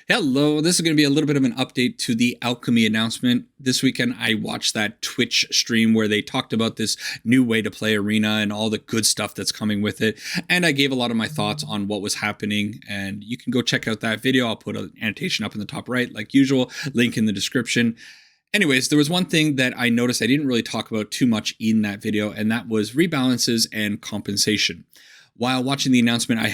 Hello, this is going to be a little bit of an update to the Alchemy announcement. This weekend, I watched that Twitch stream where they talked about this new way to play Arena and all the good stuff that's coming with it. And I gave a lot of my thoughts on what was happening. And you can go check out that video. I'll put an annotation up in the top right, like usual, link in the description. Anyways, there was one thing that I noticed I didn't really talk about too much in that video, and that was rebalances and compensation. While watching the announcement, I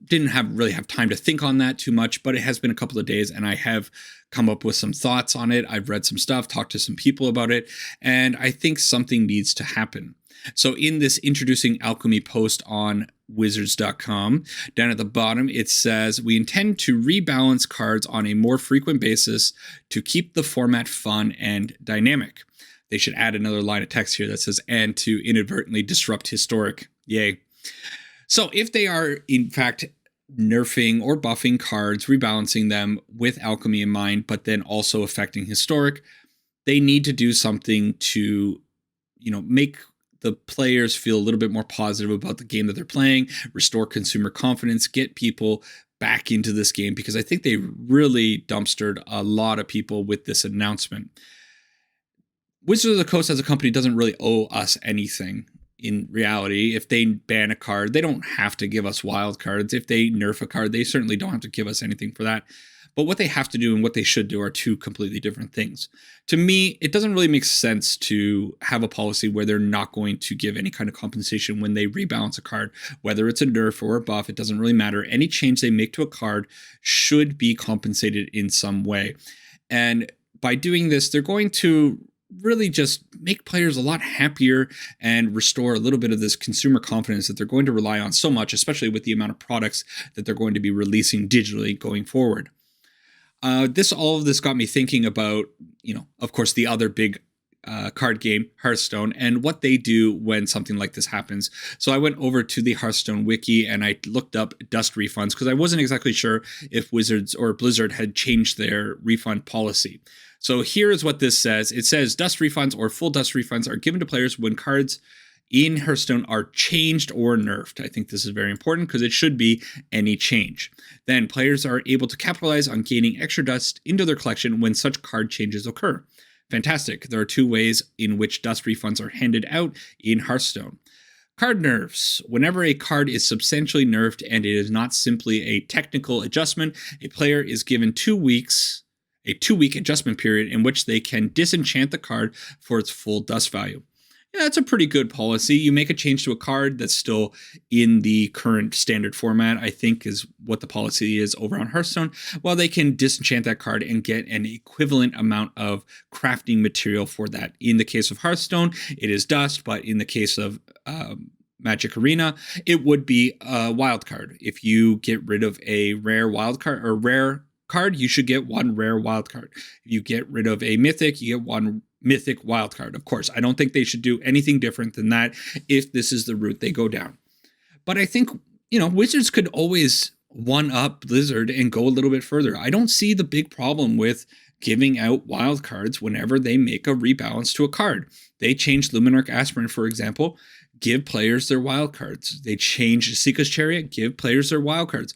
didn't really have time to think on that too much, but it has been a couple of days and I have come up with some thoughts on it. I've read some stuff, talked to some people about it, and I think something needs to happen. So in this introducing Alchemy post on wizards.com, down at the bottom, it says, "We intend to rebalance cards on a more frequent basis to keep the format fun and dynamic." They should add another line of text here that says, "and to inadvertently disrupt historic." Yay. So if they are, in fact, nerfing or buffing cards, rebalancing them with Alchemy in mind, but then also affecting historic, they need to do something to, make the players feel a little bit more positive about the game that they're playing, restore consumer confidence, get people back into this game, because I think they really dumpstered a lot of people with this announcement. Wizards of the Coast as a company doesn't really owe us anything. In reality, if they ban a card, they don't have to give us wild cards. If they nerf a card, they certainly don't have to give us anything for that. But what they have to do and what they should do are two completely different things. To me, it doesn't really make sense to have a policy where they're not going to give any kind of compensation when they rebalance a card. Whether it's a nerf or a buff, it doesn't really matter. Any change they make to a card should be compensated in some way. And by doing this, they're going to really just make players a lot happier and restore a little bit of this consumer confidence that they're going to rely on so much, especially with the amount of products that they're going to be releasing digitally going forward. All of this got me thinking about, of course, the other big card game, Hearthstone, and what they do when something like this happens. So I went over to the Hearthstone wiki and I looked up dust refunds because I wasn't exactly sure if Wizards or Blizzard had changed their refund policy. So here is what this says. It says dust refunds or full dust refunds are given to players when cards in Hearthstone are changed or nerfed. I think this is very important because it should be any change. Then players are able to capitalize on gaining extra dust into their collection when such card changes occur. Fantastic. There are two ways in which dust refunds are handed out in Hearthstone. Card nerfs. Whenever a card is substantially nerfed and it is not simply a technical adjustment, a player is given 2 weeks, a 2-week adjustment period in which they can disenchant the card for its full dust value. Yeah, that's a pretty good policy. You make a change to a card that's still in the current standard format, I think is what the policy is over on Hearthstone. Well, they can disenchant that card and get an equivalent amount of crafting material for that. In the case of Hearthstone, it is dust, but in the case of Magic Arena, it would be a wild card. If you get rid of a rare wild card or rare card, you should get one rare wild card. If you get rid of a mythic, you get one mythic wild card. Of course, I don't think they should do anything different than that if this is the route they go down. But I think, Wizards could always one-up Blizzard and go a little bit further. I don't see the big problem with giving out wild cards whenever they make a rebalance to a card. They changed Luminarch Aspirant, for example, give players their wild cards. They changed Seeker's Chariot, give players their wild cards.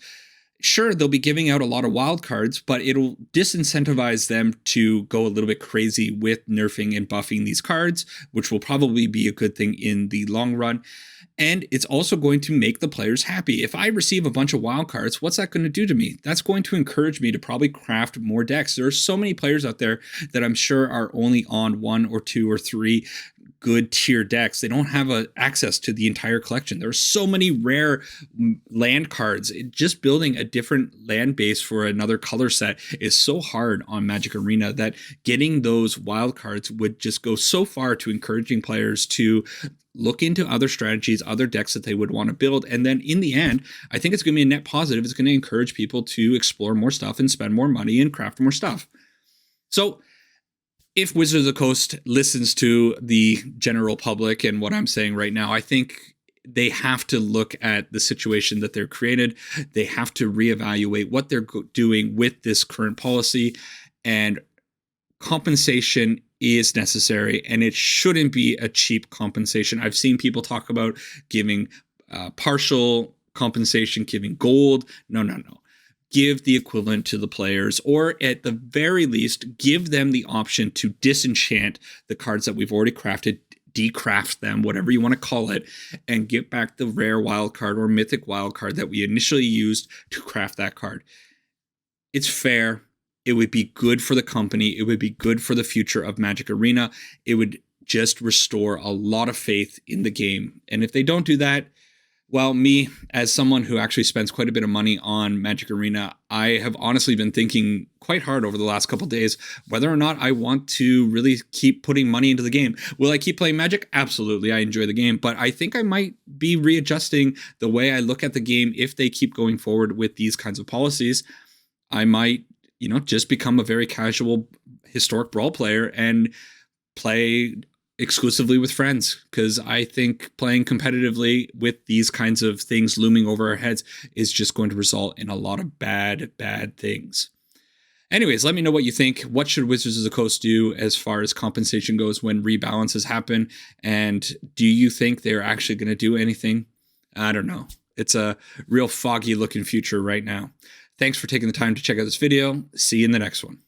Sure, they'll be giving out a lot of wild cards, but it'll disincentivize them to go a little bit crazy with nerfing and buffing these cards, which will probably be a good thing in the long run. And it's also going to make the players happy. If I receive a bunch of wild cards, what's that going to do to me? That's going to encourage me to probably craft more decks. There are so many players out there that I'm sure are only on 1 or 2 or 3 good tier decks. They don't have access to the entire collection. There are so many rare land cards. Just building a different land base for another color set is so hard on Magic Arena that getting those wild cards would just go so far to encouraging players to look into other strategies, other decks that they would want to build. And then in the end, I think it's going to be a net positive. It's going to encourage people to explore more stuff and spend more money and craft more stuff. So if Wizards of the Coast listens to the general public and what I'm saying right now, I think they have to look at the situation that they're created. They have to reevaluate what they're doing with this current policy, and compensation is necessary, and it shouldn't be a cheap compensation. I've seen people talk about giving partial compensation, giving gold. No. give the equivalent to the players, or at the very least, give them the option to disenchant the cards that we've already crafted, decraft them, whatever you want to call it, and get back the rare wild card or mythic wild card that we initially used to craft that card. It's fair. It would be good for the company. It would be good for the future of Magic Arena. It would just restore a lot of faith in the game. And if they don't do that, well, me, as someone who actually spends quite a bit of money on Magic Arena, I have honestly been thinking quite hard over the last couple of days whether or not I want to really keep putting money into the game. Will I keep playing Magic? Absolutely. I enjoy the game, but I think I might be readjusting the way I look at the game if they keep going forward with these kinds of policies. I might, just become a very casual historic brawl player and play exclusively with friends, because I think playing competitively with these kinds of things looming over our heads is just going to result in a lot of bad things. Anyways, let me know what you think. What should Wizards of the Coast do as far as compensation goes when rebalances happen? And do you think they're actually going to do anything? I don't know. It's a real foggy looking future right now. Thanks for taking the time to check out this video. See you in the next one.